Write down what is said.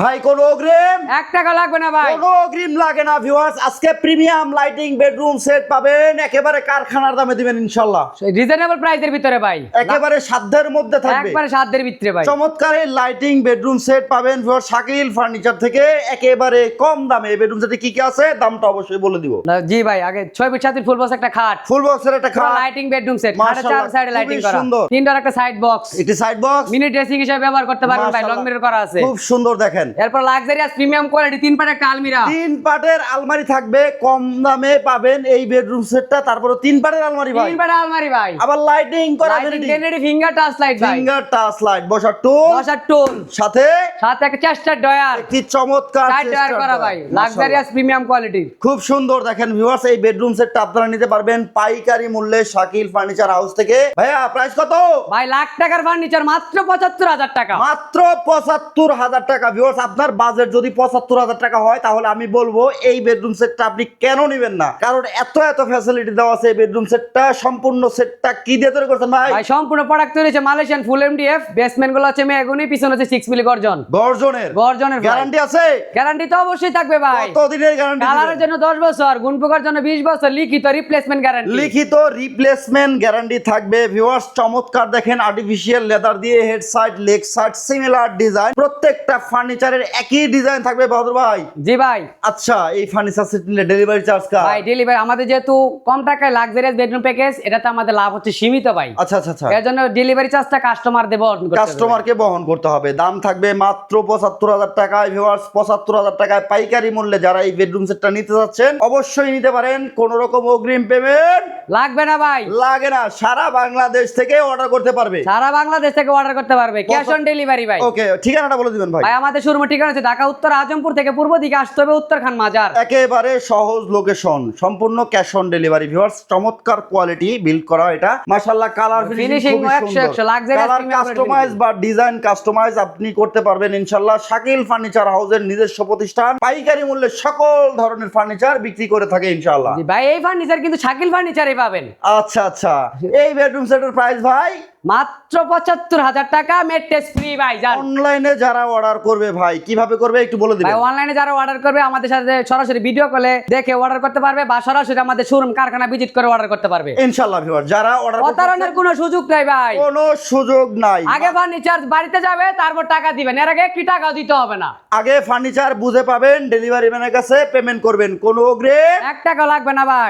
ভাই কোনো অগ্রিম 1 টাকা লাগবে না ভাই। কোনো অগ্রিম লাগে না ভিউয়ার্স, আজকে প্রিমিয়াম লাইটিং বেডরুম সেট পাবেন একেবারে কারখানার দামে দিবেন ইনশাআল্লাহ, রিজনেবল প্রাইসের ভিতরে ভাই, একেবারে সাধ্যের মধ্যে থাকবে, একবারে সাধ্যের ভিতরে ভাই। চমৎকার এই লাইটিং বেডরুম সেট পাবেন ভিউয়ার্স শাকিল ফার্নিচার থেকে একেবারে কম দামে। এই বেডরুম সেটে কি কি আছে দামটা অবশ্যই বলে দিব। জি ভাই, আগে 6 ফিট 7 ফিট ফুল বক্স একটা খাট, ফুল বক্সের একটা খাট, লাইটিং বেডরুম সেট, খাটে মাশাআল্লাহ, চার সাইডে লাইটিং খুবই করা, সুন্দর। তিনটার একটা সাইড বক্স, একটি সাইড বক্স মিনি ড্রেসিং হিসেবে ব্যবহার করতে পারবেন ভাই, লং মিরর করা আছে, খুব সুন্দর দেখেন। এরপর লাক্সারিয়াস প্রিমিয়াম কোয়ালিটি 3 পাট একটা আলমিরা, 3 পাটের আলমারি থাকবে, কম দামে পাবেন এই বেডরুম সেটটা। তারপরে 3 পাটের আলমারি ভাই, 3 পাট আলমারি ভাই, আবার লাইটিং করা, lighting vanity finger touch light ভাই, ফিঙ্গার টাচ লাইট, বসার টুল, বসার টুল, সাথে সাথে একটা চেস্টার ডয়ার, একটি চমৎকার সাইড ডয়ার চেস্টার করা ডয়ার। ভাই, মাশাআল্লাহ। Luxurious premium quality. খুব সুন্দর দেখেন ভিউয়ার্স, এই বেডরুম সেটটা আপনারা নিতে পারবেন পাইকারি মূল্যে শাকিল ফার্নিচার হাউস থেকে। ভাইয়া প্রাইস কত? ভাই লাখ টাকার ফার্নিচার মাত্র ৭৫,০০০ টাকা, মাত্র ৭৫,০০০ টাকা। ভিউয়ার্স আপনার বাজেট যদি ৭৫,০০০ টাকা হয় তাহলে আমি বলবো এই বেডরুম সেটটা আপনি কেন নেবেন না, কারণ এত এত ফ্যাসিলিটি দেওয়া আছে এই বেডরুম সেটটা। সম্পূর্ণ সেটটা কি দিয়ে তৈরি করছেন ভাই? ভাই সম্পূর্ণ প্রোডাক্ট তৈরি হচ্ছে মালয়েশিয়ান ফুল এমডিএফ, বেসমেন্ট গুলো হচ্ছে মেহগনি, পিছনে হচ্ছে 6 মিলি গর্জন। গর্জনের গ্যারান্টি আছে? গ্যারান্টি তো অবশ্যই থাকবে ভাই। কত দিনের গ্যারান্টি? কালারের জন্য 10 বছর, গুণ পোকার জন্য 20 বছর, লিখিত রিপ্লেসমেন্ট গ্যারান্টি। লিখিত রিপ্লেসমেন্ট গ্যারান্টি থাকবে ভিউয়ার্স। চমৎকার দেখেন, আর্টিফিশিয়াল লেদার দিয়ে head side leg side similar design, প্রত্যেকটা ফার্নিচারের একই ডিজাইন থাকবে বাহাদুর ভাই। জি ভাই। আচ্ছা, এই ফার্নিচার সেট নিলে ডেলিভারি চার্জ কার? ভাই ডেলিভারি আমাদের যেহেতু কম টাকায় লাক্সারিয়াস বেডরুম প্যাকেজ, এটাতে আমাদের লাভ হচ্ছে সীমিত ভাই। আচ্ছা আচ্ছা আচ্ছা, এর জন্য ডেলিভারি চার্জটা কাস্টমার দেব, কাস্টমারকে বহন করতে হবে। দাম থাকবে মাত্র ৭৫,০০০ টাকায় ভিউয়ার্স। ৭৫,০০০ টাকায় পাইকারি মূল্যে যারা এই বেডরুম সেটটা নিতে যাচ্ছেন অবশ্যই নিতে পারেন, কোন রকম অগ্রিম পেমেন্ট লাগবে না ভাই, লাগে না। সারা বাংলাদেশ থেকে অর্ডার করতে পারবে, সারা বাংলাদেশ থেকে অর্ডার করতে পারবে, ক্যাশ অন ডেলিভারি ভাই। ওকে, ঠিকানাটা বলে দিবেন ভাই। ভাই আমাদের শোরুম ঠিকানা হচ্ছে ঢাকা উত্তর আজমপুর থেকে পূর্ব দিকে আসতে হবে উত্তরখান মাজার, একেবারে সহজ লোকেশন, সম্পূর্ণ ক্যাশ অন ডেলিভারি ভিউয়ার্স। চমৎকার কোয়ালিটি বিল্ড করা এটা, মাশাআল্লাহ। Colour finishing finishing 100 luxurious colour customise বা ডিজাইন কাস্টমাইজ আপনি করতে পারবেন ইনশাআল্লাহ। শাকিল ফার্নিচার হাউসের নিজস্ব প্রতিষ্ঠান, পাইকারি মূল্যে সকল ধরনের ফার্নিচার বিক্রি করে থাকে ইনশাআল্লাহ। জি ভাই, এই ফার্নিচার কিন্তু শাকিল ফার্নিচারে পাবেন। আচ্ছা আচ্ছা, এই বেডরুম সেটের প্রাইস ভাই মাত্র ৭৫,০০০ টাকা, মেট্রেস ফ্রি ভাই। জান অনলাইনে যারা অর্ডার করবে ভাই কিভাবে করবে একটু বলে দিবেন ভাই। অনলাইনে যারা অর্ডার করবে আমাদের সাথে সরাসরি ভিডিও কলে দেখে অর্ডার করতে পারবে, বা সরাসরি আমাদের শোরুম কারখানা ভিজিট করে অর্ডার করতে পারবে ইনশাআল্লাহ। ভিউয়ার যারা অর্ডার করতে প্রতারণার কোনো সুযোগ নাই ভাই, কোনো সুযোগ নাই। আগে ফার্নিচার বাড়িতে যাবে, তারপর টাকা দিবেন, এর আগে একটি টাকাও দিতে হবে না। আগে ফার্নিচার বুঝে পাবেন, ডেলিভারি ম্যানের কাছে পেমেন্ট করবেন, কোনো অগ্রিম 1 টাকা লাগবে না ভাই।